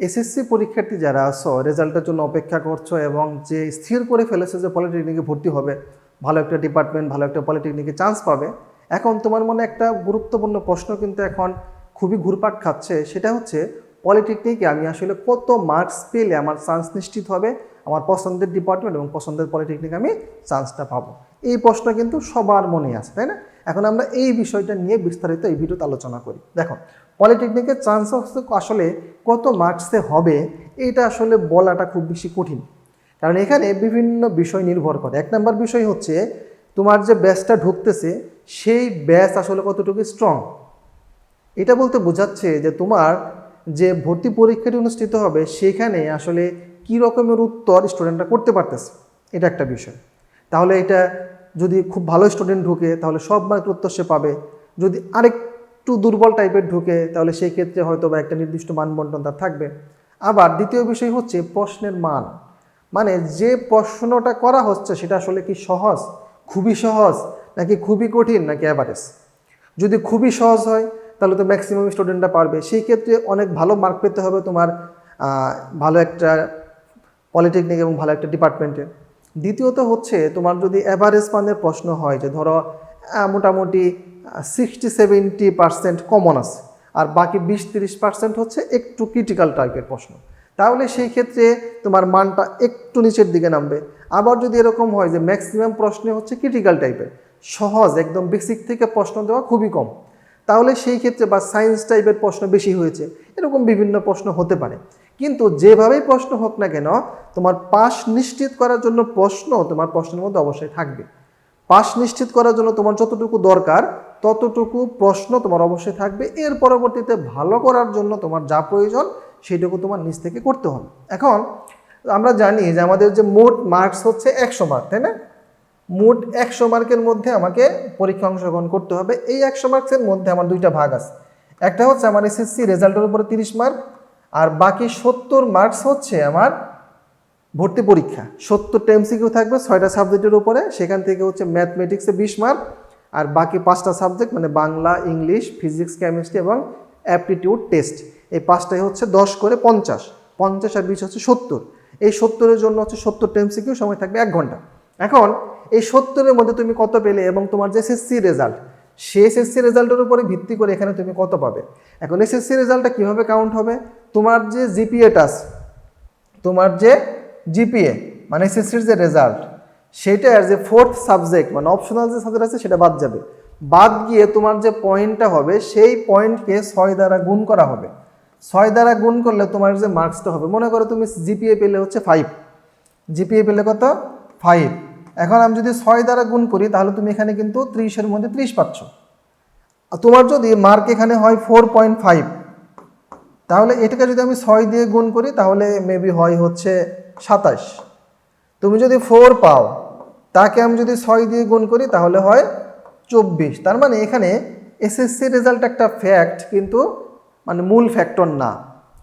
SSC পরীক্ষার্থী যারা আছো রেজাল্টের জন্য অপেক্ষা করছো এবং যে স্থির করে ফেলেছে যে পলিটেকনিকে ভর্তি হবে, ভালো একটা ডিপার্টমেন্ট, ভালো একটা পলিটেকনিকে চান্স পাবে, এখন তোমার মনে একটা গুরুত্বপূর্ণ প্রশ্ন কিন্তু এখন খুবই ঘুরপাক খাচ্ছে। সেটা হচ্ছে পলিটেকনিকে আমি আসলে কত মার্কস পেলে আমার চান্স নিশ্চিত হবে, আমার পছন্দের ডিপার্টমেন্ট এবং পছন্দের পলিটেকনিকে আমি চান্সটা পাবো। এই প্রশ্ন কিন্তু সবার মনে আছে, তাই না? এখন আমরা এই বিষয়টা নিয়ে বিস্তারিত এই ভিডিওতে আলোচনা করি। দেখো, পলিটেকনিকের চান্স আসলে কত মার্কসে হবে এটা আসলে বলাটা খুব বেশি কঠিন, কারণ এখানে বিভিন্ন বিষয় নির্ভর করে। এক নম্বর বিষয় হচ্ছে তোমার যে ব্যাচটা ঢুকতেছে সেই ব্যাচ আসলে কতটুকু স্ট্রং। এটা বলতে বোঝাচ্ছে যে তোমার যে ভর্তি পরীক্ষাটি অনুষ্ঠিত হবে সেখানে আসলে কী রকমের উত্তর স্টুডেন্টরা করতে পারতেছে, এটা একটা বিষয়। তাহলে এটা যদি খুব ভালো স্টুডেন্ট ঢুকে তাহলে সব মার্কের উত্তর সে পাবে, যদি আরেকটু দুর্বল টাইপের ঢুকে তাহলে সেই ক্ষেত্রে হয়তো বা একটা নির্দিষ্ট মানবন্টন তার থাকবে। আবার দ্বিতীয় বিষয় হচ্ছে প্রশ্নের মান, মানে যে প্রশ্নটা করা হচ্ছে সেটা আসলে কি সহজ, খুবই সহজ, নাকি খুবই কঠিন, নাকি অ্যাভারেজ। যদি খুবই সহজ হয় তাহলে তো ম্যাক্সিমাম স্টুডেন্টরা পারবে, সেই ক্ষেত্রে অনেক ভালো মার্ক পেতে হবে তোমার ভালো একটা পলিটেকনিক এবং ভালো একটা ডিপার্টমেন্টে। দ্বিতীয়ত হচ্ছে তোমার যদি অ্যাভারেজ মানের প্রশ্ন হয়, যে ধরো মোটামুটি 60-70% কমন আছে আর বাকি 20-30% হচ্ছে একটু ক্রিটিক্যাল টাইপের প্রশ্ন, তাহলে সেই ক্ষেত্রে তোমার মানটা একটু নিচের দিকে নামবে। আবার যদি এরকম হয় যে ম্যাক্সিমাম প্রশ্নে হচ্ছে ক্রিটিক্যাল টাইপের, সহজ একদম বেসিক থেকে প্রশ্ন দেওয়া খুবই কম, তাহলে সেই ক্ষেত্রে বা সায়েন্স টাইপের প্রশ্ন বেশি হয়েছে, এরকম বিভিন্ন প্রশ্ন হতে পারে। কিন্তু যেভাবেই প্রশ্ন হোক না কেন তোমার পাস নিশ্চিত করার জন্য প্রশ্ন তোমার প্রশ্নের মধ্যে অবশ্যই থাকবে। পাস নিশ্চিত করার জন্য তোমার যতটুকু দরকার ততটুকু প্রশ্ন তোমার অবশ্যই থাকবে। এর পরবর্তীতে ভালো করার জন্য তোমার যা প্রয়োজন সেইটুকু তোমার নিজ থেকে করতে হবে। এখন আমরা জানি যে আমাদের যে মোট মার্কস হচ্ছে 100 মার্ক, তাই না? মোট 100 মার্কের মধ্যে আমাকে পরীক্ষা অংশগ্রহণ করতে হবে। এই 100 মার্কসের মধ্যে আমার দুইটা ভাগ আছে, একটা হচ্ছে আমার এসএসসি রেজাল্টের উপরে 30 মার্ক, আর বাকি 70 মার্কস হচ্ছে আমার ভর্তি পরীক্ষা। 70টা এমসিকিউ থাকবে 6টা সাবজেক্টের উপরে, সেখান থেকে হচ্ছে ম্যাথমেটিক্সে 20 মার্ক, আর বাকি 5টা সাবজেক্ট মানে বাংলা, ইংলিশ, ফিজিক্স, কেমিস্ট্রি এবং অ্যাপটিটিউড টেস্ট, এই 5টাই হচ্ছে 10 করে 50, 50 আর 20 হচ্ছে 70। এই 70-এর জন্য হচ্ছে 70টা এমসিকিউ, সময় থাকবে 1 ঘন্টা। এখন এই 70-এর মধ্যে তুমি কত পেলে এবং তোমার যে এসএসসি রেজাল্ট, সেই এসএসসি রেজাল্টের উপরে ভিত্তি করে এখানে তুমি কত পাবে। এখন এসএসসি রেজাল্টটা কীভাবে কাউন্ট হবে, তোমার যে জিপিএটা আছে, তোমার যে জিপিএ মানে এসএসসির যে রেজাল্ট, সেটার যে 4th সাবজেক্ট মানে অপশনাল যে সাবজেক্ট আছে সেটা বাদ যাবে। বাদ গিয়ে তোমার যে পয়েন্টটা হবে সেই পয়েন্টকে 6 দ্বারা গুণ করা হবে। 6 দ্বারা গুণ করলে তোমার যে মার্কসটা হবে, মনে করো তুমি জিপিএ পেলে হচ্ছে 5, জিপিএ পেলে কত 5। এখন আমি যদি 6 দ্বারা গুণ করি তাহলে তুমি এখানে কিন্তু 30-এর মধ্যে 30 পাচ্ছ। তোমার যদি মার্ক এখানে হয় 4.5, তাহলে এটাকে যদি আমি 6 দিয়ে গুণ করি তাহলে মেবি হয় হচ্ছে 27। তুমি যদি 4 পাও, তাকে আমি যদি 6 দিয়ে গুণ করি তাহলে হয় 24। তার মানে এখানে এসএসসি রেজাল্ট একটা ফ্যাক্ট, কিন্তু মানে মূল ফ্যাক্টর না।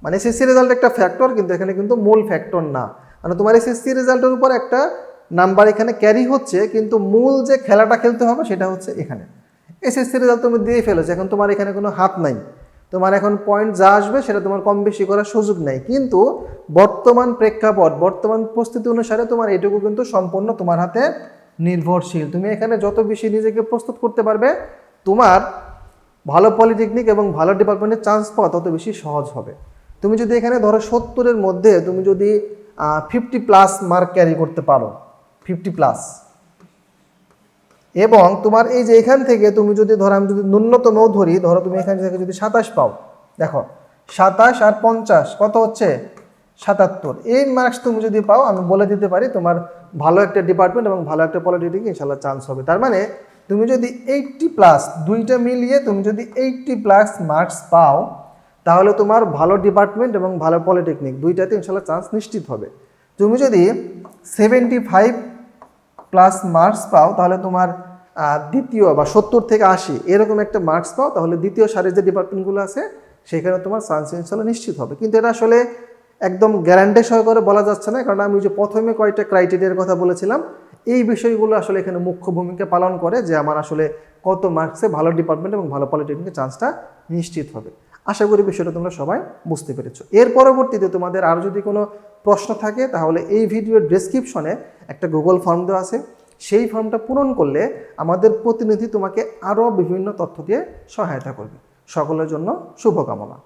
মানে এসএসসি রেজাল্ট একটা ফ্যাক্টর, কিন্তু এখানে কিন্তু মূল ফ্যাক্টর না। মানে তোমার এসএসসি রেজাল্টের উপর একটা নাম্বার এখানে ক্যারি হচ্ছে, কিন্তু মূল যে খেলাটা খেলতে হবে সেটা হচ্ছে এখানে। এসএসসি রেজাল্ট তুমি দিয়ে ফেলেছো, এখন তোমার এখানে কোনো হাত নাই, তোমার এখন পয়েন্ট যা আসবে সেটা তোমার কম বেশি করার সুযোগ নেই। কিন্তু বর্তমান প্রেক্ষাপট, বর্তমান পরিস্থিতি অনুসারে তোমার এটুকু কিন্তু সম্পূর্ণ তোমার হাতে নির্ভরশীল। তুমি এখানে যত বেশি নিজেকে প্রস্তুত করতে পারবে, তোমার ভালো পলিটেকনিক এবং ভালো ডিপার্টমেন্টের চান্স পাওয়া তত বেশি সহজ হবে। তুমি যদি এখানে ধরো 70-এর মধ্যে তুমি যদি 50+ মার্ক ক্যারি করতে পারো, 50+, এবং তোমার এই যে এখান থেকে তুমি যদি ধরো, আমি যদি ন্যূনতমও ধরি, ধরো তুমি এখান থেকে যদি 27 পাও, দেখো 27 আর 50 কত হচ্ছে 77, এই মার্কস তুমি যদি পাও আমি বলে দিতে পারি তোমার ভালো একটা ডিপার্টমেন্ট এবং ভালো একটা পলিটেকনিক ইনশাল্লাহ চান্স হবে। তার মানে তুমি যদি 80+, দুইটা মিলিয়ে তুমি যদি 80+ মার্কস পাও তাহলে তোমার ভালো ডিপার্টমেন্ট এবং ভালো পলিটেকনিক দুইটাতে ইনশাল্লাহ চান্স নিশ্চিত হবে। তুমি যদি 75+ মার্কস পাও তাহলে তোমার দ্বিতীয় বা 70 থেকে 80 এরকম একটা মার্কস পাও, তাহলে দ্বিতীয় সারির যে ডিপার্টমেন্টগুলো আছে সেখানে তোমার চান্স ইনশাল্লাহ নিশ্চিত হবে। কিন্তু এটা আসলে একদম গ্যারান্টি সহকারে বলা যাচ্ছে না, কারণ আমি যে প্রথমে কয়েকটা ক্রাইটেরিয়ার কথা বলেছিলাম, এই বিষয়গুলো আসলে এখানে মুখ্য ভূমিকা পালন করে যে আমার আসলে কত মার্কসে ভালো ডিপার্টমেন্ট এবং ভালো পলিটেকনিকের চান্সটা নিশ্চিত হবে। আশা করি বিষয়টা তোমরা সবাই বুঝতে পেরেছো। এর পরবর্তীতে তোমাদের আর যদি কোনো প্রশ্ন থাকে তাহলে এই ভিডিওর ডেসক্রিপশনে একটা গুগল ফর্ম দেওয়া আছে, সেই ফর্মটা পূরণ করলে আমাদের প্রতিনিধি তোমাকে আরও বিভিন্ন তথ্য দিয়ে সহায়তা করবে। সকলের জন্য শুভকামনা।